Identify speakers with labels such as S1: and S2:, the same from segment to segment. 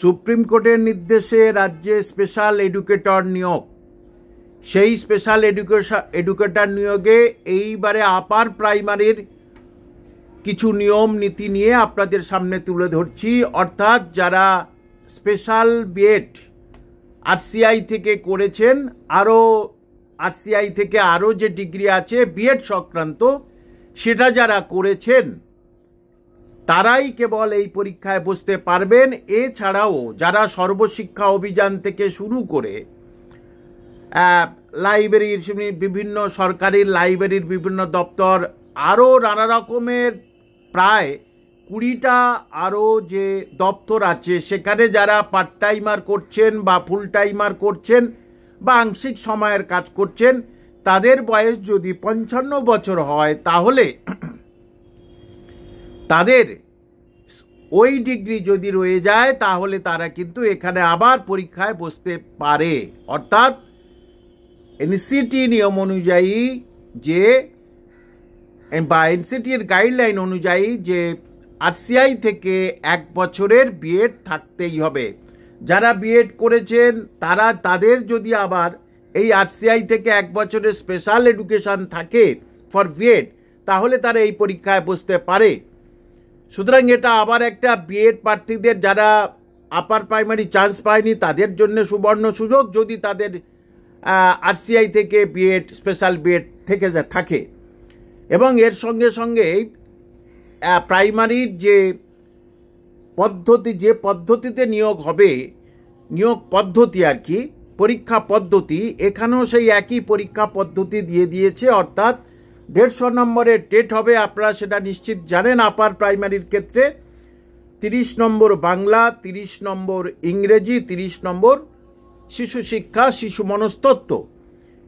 S1: Supreme কোর্টের নির্দেশে রাজ্যে স্পেশাল এডুকেটর নিয়োগ, সেই স্পেশাল এডুকেটর নিয়োগে এইবারে আপার প্রাইমারির কিছু নিয়ম নীতি নিয়ে আপনাদের সামনে তুলে ধরছি। অর্থাৎ যারা স্পেশাল বিএড আরসিআই থেকে করেছেন, আরও আরসিআই থেকে আরও যে ডিগ্রি আছে বিএড সংক্রান্ত, সেটা যারা করেছেন তারাই কেবল এই পরীক্ষায় বসতে পারবেন। এছাড়াও যারা সর্বশিক্ষা অভিযান থেকে শুরু করে লাইব্রেরির বিভিন্ন সরকারি লাইব্রেরির বিভিন্ন দপ্তর, আরও নানা রকমের প্রায় 20টা আরও যে দপ্তর আছে, সেখানে যারা পার্ট টাইমার করছেন বা ফুল টাইমার করছেন বা আংশিক সময়ের কাজ করছেন, তাদের বয়স যদি 55 বছর হয় তাহলে তাদের ওই ডিগ্রি যদি রয়ে যায় তাহলে তারা কিন্তু এখানে আবার পরীক্ষায় বসতে পারে। অর্থাৎ এনসিটি নিয়ম অনুযায়ী যে বা এনসিটির গাইডলাইন অনুযায়ী যে আরসিআই থেকে 1 বছরের বিএড থাকতেই হবে। যারা বিএড করেছেন তাদের যদি আবার এই আরসিআই থেকে 1 বছরের স্পেশাল এডুকেশন থাকে ফর বিএড, তাহলে তারা এই পরীক্ষায় বসতে পারে। সুতরাং এটা আবার একটা বিএড প্রার্থীদের যারা আপার প্রাইমারি চান্স পায়নি তাদের জন্য সুবর্ণ সুযোগ, যদি তাদের আরসিআই থেকে বিএড স্পেশাল বিএড থেকে থাকে। এবং এর সঙ্গে সঙ্গে প্রাইমারির যে পদ্ধতিতে নিয়োগ হবে, নিয়োগ পদ্ধতি আর কি, পরীক্ষা পদ্ধতি, এখানেও সেই একই পরীক্ষা পদ্ধতি দিয়ে দিয়েছে। অর্থাৎ 150 নম্বরের টেট হবে, আপনারা সেটা নিশ্চিত জানেন। আপার প্রাইমারির ক্ষেত্রে 30 নম্বর বাংলা, 30 নম্বর ইংরেজি, 30 নম্বর শিশু শিক্ষা, শিশু মনস্তত্ত্ব,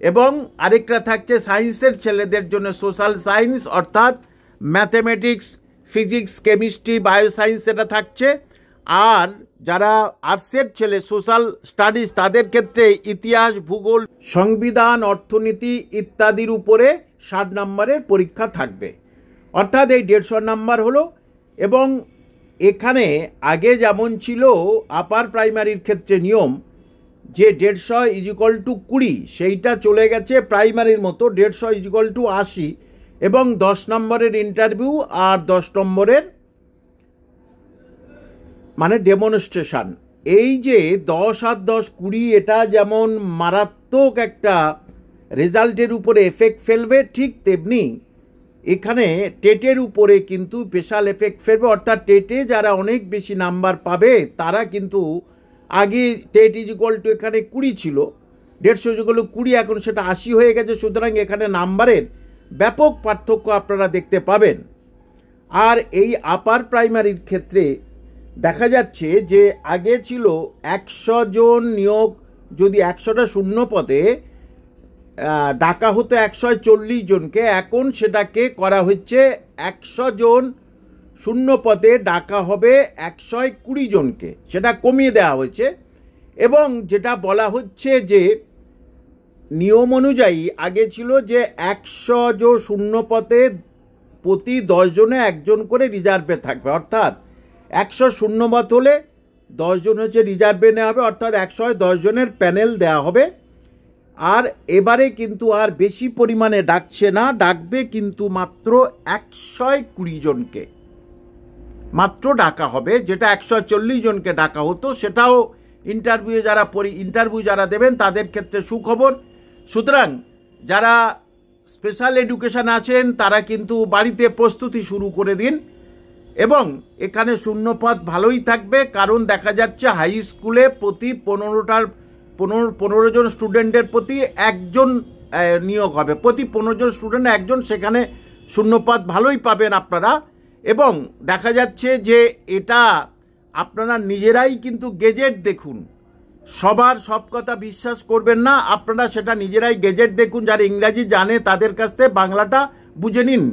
S1: এবং আরেকটা থাকছে সায়েন্সের ছেলেদের জন্য সোশ্যাল সায়েন্স, অর্থাৎ ম্যাথমেটিক্স, ফিজিক্স, কেমিস্ট্রি, বায়োসায়েন্স এটা থাকছে। আর যারা আর্টসের ছেলে সোশ্যাল স্টাডিজ, তাদের ক্ষেত্রে ইতিহাস, ভূগোল, সংবিধান, অর্থনীতি ইত্যাদির উপরে 60 নম্বরের পরীক্ষা থাকবে। অর্থাৎ এই 150 নম্বর হলো। এবং এখানে আগে যেমন ছিল আপার প্রাইমারির ক্ষেত্রে নিয়ম যে 150 = 20, সেইটা চলে গেছে প্রাইমারির মতো 150 = 80, এবং 10 নম্বরের ইন্টারভিউ আর 10 নম্বরের মানে ডেমনস্ট্রেশন। এই যে 10 আর 10 20, এটা যেমন মারাত্মক একটা রেজাল্টের উপরে এফেক্ট ফেলবে, ঠিক তেমনি এখানে টেটের উপরে কিন্তু স্পেশাল এফেক্ট ফেলবে। অর্থাৎ টেটে যারা অনেক বেশি নাম্বার পাবে তারা কিন্তু, আগে টেট = এখানে 20 ছিল, 150 = 20, এখন সেটা 80 হয়ে গেছে। সুতরাং এখানে নাম্বারের ব্যাপক পার্থক্য আপনারা দেখতে পাবেন। আর এই আপার প্রাইমারির ক্ষেত্রে দেখা যাচ্ছে যে আগে ছিল 100 জন নিয়োগ, যদি 100টা শূন্য পদে ডাকা হতো 140 জনকে, এখন সেটাকে করা হচ্ছে 100 জন শূন্য পদে ডাকা হবে 120 জনকে, সেটা কমিয়ে দেওয়া হয়েছে। এবং যেটা বলা হচ্ছে যে নিয়ম অনুযায়ী আগে ছিল যে 100 জন শূন্য পদে প্রতি 10 জনে 1 জন করে রিজার্ভে থাকবে। অর্থাৎ 100 শূন্যপদ হলে 10 জন হচ্ছে রিজার্ভে নেওয়া হবে, অর্থাৎ 110 জনের প্যানেল দেওয়া হবে। আর এবারে কিন্তু আর বেশি পরিমাণে ডাকছে না, ডাকবে কিন্তু মাত্র 120 জনকে মাত্র ডাকা হবে, যেটা 140 জনকে ডাকা হতো। সেটাও ইন্টারভিউ যারা দেবেন তাদের ক্ষেত্রে সুখবর। সুতরাং যারা স্পেশাল এডুকেশন আছেন তারা কিন্তু বাড়িতে প্রস্তুতি শুরু করে দিন। এবং এখানে শূন্যপদ ভালোই থাকবে, কারণ দেখা যাচ্ছে হাই স্কুলে প্রতি 15 জন স্টুডেন্টের প্রতি 1 জন নিয়োগ হবে, প্রতি 15 জন স্টুডেন্ট 1 জন, সেখানে শূন্যপদ ভালোই পাবেন আপনারা। এবং দেখা যাচ্ছে যে এটা আপনারা নিজেরাই কিন্তু গেজেট দেখুন, সবার সব কথা বিশ্বাস করবেন না, আপনারা সেটা নিজেরাই গেজেট দেখুন। যারা ইংরাজি জানে তাদের কাছ থেকে বাংলাটা বুঝে নিন।